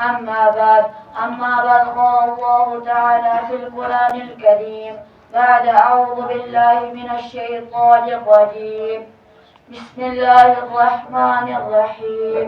أما بعد قال الله تعالى في القرآن الكريم بعد أعوذ بالله من الشيطان الرجيم بسم الله الرحمن الرحيم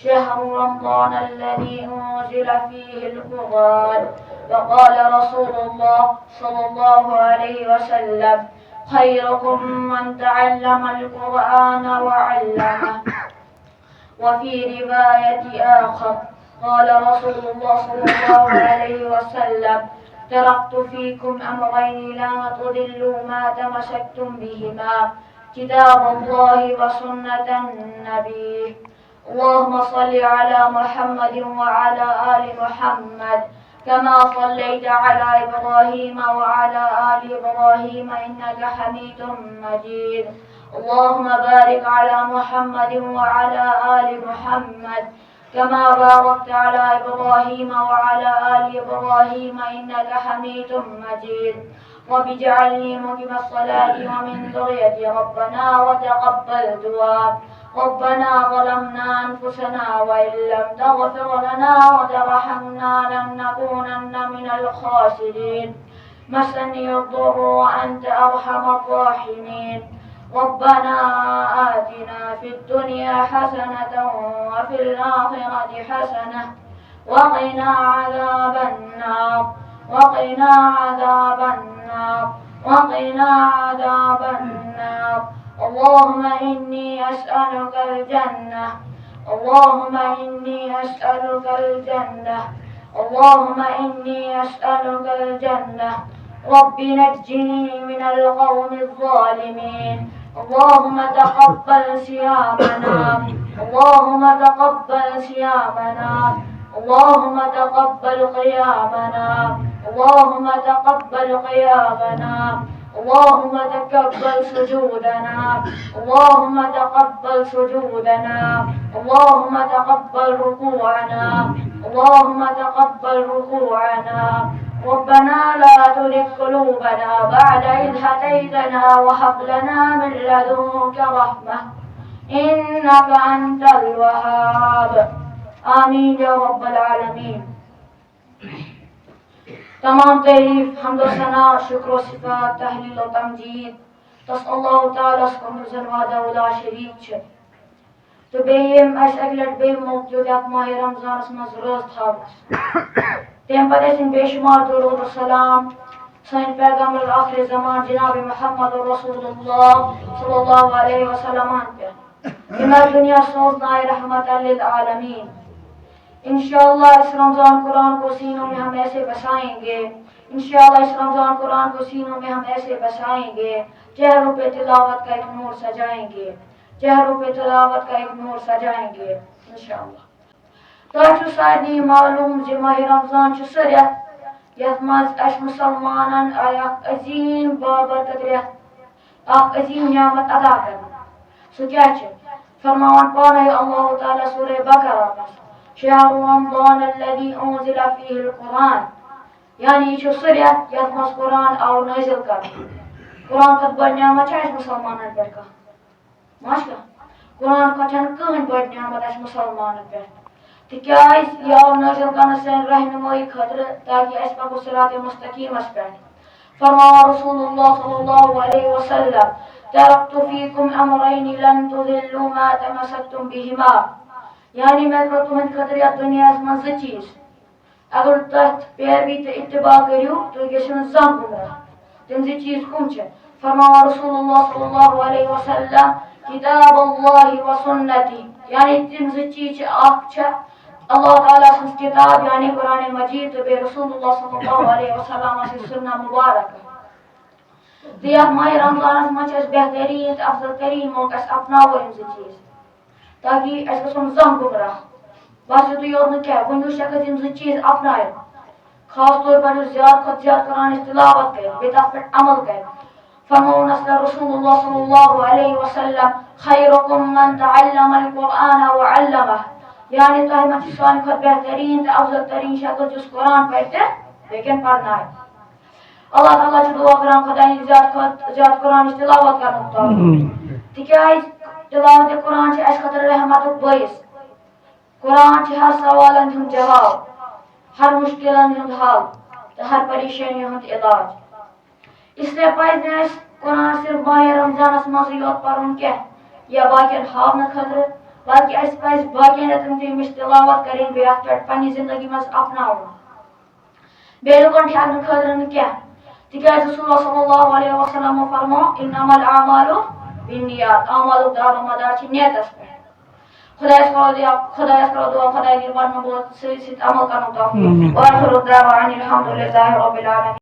شهر رمضان الذي أنزل فيه القرآن وقال رسول الله صلى الله عليه وسلم خيركم من تعلم القرآن وعلمه. وفي رواية آخر قال رسول الله صلى الله عليه وسلم تركت فيكم أمرين لا تضلوا ما تمسكتم بهما كتاب الله وسنة النبي. اللهم صل على محمد وعلى آل محمد كما صليت على إبراهيم وعلى آل إبراهيم إنك حميد مجيد. اللهم بارك على محمد وعلى آل محمد كما باركت على إبراهيم وعلى آل إبراهيم إنك حميد مجيد. رب اجعلني مقيم الصلاة ومن ذريتي ربنا وتقبل دعاء. ربنا ظلمنا أنفسنا وإن لم تغفر لنا وترحمنا لنكونن من الخاسرين. مسني الضر وأنت أرحم الراحمين. ربنا آتنا في الدنيا حسنة وفي الآخرة حسنة وقنا عذاب النار وقنا عذاب النار وقنا عذاب النار. اللهم إني أسألك الجنة اللهم إني أسألك الجنة اللهم إني أسألك الجنة. رب نجني من القوم الظالمين. اللهم تقبل صيامنا اللهم تقبل صيامنا اللهم تقبل قيامنا اللهم تقبل قيامنا اللهم تقبل سجودنا اللهم تقبل سجودنا اللهم تقبل ركوعنا اللهم تقبل ركوعنا. ربنا لا تزغ قلوبنا بعد إذ هديتنا وهب لنا من لدنك رحمة إنك أنت الوهاب. آمین یا رب العالمین. تمام تعریف حمد و ثنا شکر و صفات تحلیل و تمجید تس اللہ تعالیٰ سکن وحدہ لا شریک چھ. تو بیٚیہِ اَسہِ اَکہِ لَٹہِ بیٚیہِ موقعہٕ دیُت یَتھ ماہِ رمضانَس منٛز روزٕ تھاونَس. تَمہِ پَتہٕ ٲسِن بے شُمار درود و سلام سٲنۍ پیغمبر آخر زمان جناب محمد رسول اللہ صلی اللہ علیہ وسلم پٮ۪ٹھ یِم اَتھ دُنیا سوزنایہِ رحمت للعالمین. انشاءاللہ اس رمضان قرآن کو سینوں میں ہم ایسے بسائیں گے انشاءاللہ اس رمضان قرآن کو سینوں میں ہم ایسے بسائیں گے چہروں پہ تلاوت کا ایک نور سجائیں گے چہروں پہ تلاوت کا ایک نور سجائیں گے انشاءاللہ. تۄہہِ سارنٕے معلوم زِ ماہِ رمضان چھُ سُہ رٮ۪تھ یَتھ منٛز اَسہِ مُسلمانن آیہِ اکھ عظیٖم بابرکت رٮ۪تھ اکھ عظیٖم نعمت عطا کرنہٕ. سُہ کیٛاہ چھِ؟ فرماوان پانے اللہ تعالیٰ سورہ بقرہ منٛز شهر رمضان الذي أنزل فيه القرآن. یعنی یہ چھُ سُہ رٮ۪تھ یَتھ منٛز قرآن آو نٲزِل کرنہٕ. قرآن کھۄتہٕ بٔڑ نعمت چھےٚ اَسہِ مُسلمانن پٮ۪ٹھ کانٛہہ؟ ما چھِ کانٛہہ؟ قرآن کھۄتہٕ چھَنہٕ کٕہٕنۍ بٔڑ نعمت اَسہِ مُسلمانن پٮ۪ٹھ. تِکیٛازِ یہِ آو نٲزِل کرنہٕ سانہِ رہنمٲیی خٲطرٕ تاکہِ أسۍ پَکو صراطِ مُستقیٖمس پٮ۪ٹھ. فرماوان رسول اللہ صلی اللہ علیہ وسلم ترکت فیکم امرین لن تضلوا ما تمسکتم بہما. یعنی میں کرو تُہنٛدِ خٲطرٕ یتھ دُنیاہس منٛز زٕ چیٖز. اگر تتھ پیروی تہٕ اتباع کٔرِو تُہۍ گٔژھِو نہٕ زانٛہہ گُمراہ. تِم زٕ چیٖز کٕم چھِ؟ فرماوان رسول اللہ صلی اللہ علیہ وسلم کتاب اللہ و سنتی. یعنی تِم زٕ چیٖز چھِ اکھ چھِ اللہ تعالیٰ سٕنٛز کتاب یعنی قرآن مجیٖد تہٕ بیٚیہِ رسول اللہ صلی اللہ علیہ وسلم سٕنٛز سُنہ مُبارکہ. تہٕ یتھ ماہِ رمضانس منٛز چھِ اَسہِ بہتریٖن تہٕ افضل تریٖن موقعہٕ أسۍ اپناوو یِم زٕ چیٖز تاکہِ أسۍ گژھو نہٕ زانٛہہ گُمراہ. بس یُتُے یوت نہٕ کینٛہہ کُنہِ شخص یِم زٕ چیٖز اپنایہِ خاص طور پر زیادہ قرآن تلاوت کرے بیٚیہِ تَتھ پٮ۪ٹھ عمل کرے فرمون رسول اللہ صلی اللہ علیہ وسلم خیرکم من تعلم القرآن وعلمه یعنی تۄہہِ منٛز چھِ سانہِ کھۄتہٕ بہتریٖن تہٕ افضل تریٖن شخص یُس قرآن پرِ تہٕ بیٚیہِ کٮ۪ن پرنایہِ اللہ تعالیٰ چھُ دعا کران خۄداین زیادٕ کھۄتہٕ زیادٕ قرآنٕچ تلاوت کرنُک توفیٖق تِکیٛازِ تلاوت قرآن چھِ اَسہِ خٲطرٕ رحمتُک باعث قرآن چھِ ہر سوالن ہُنٛد جواب ہر مُشکِلن ہُنٛد حل تہٕ ہر پریشٲنی ہُنٛد علاج اس لیے پَزِ نہٕ اَسہِ قرآن صرف ماہِ رمضانس منٛزٕے یوت پرُن کینٛہہ یا باقین ہاونہٕ خٲطرٕ بلکہِ اَسہِ پَزِ باقین رٮ۪تن تہِ اَمِچ تلاوت کَرٕنۍ بیٚیہِ اَتھ پٮ۪ٹھ پننہِ زندگی منٛز اپناوُن بیٚیہِ لُکن ٹھٮ۪کنہٕ خٲطرٕ نہٕ کینٛہہ تِکیٛازِ رسول صلی اللہ علیہ وسلمو فرمو انما الاعمال بالنیات اعمالُک دارمدار چھِ نیتس پٮ۪ٹھ خۄدایس کرو دعا خۄداے دِیِن پرنہٕ بوز سۭتۍ سۭتۍ عمل کرنُک توفیٖق وآخر دعوانا الحمدُللہ رب العالمین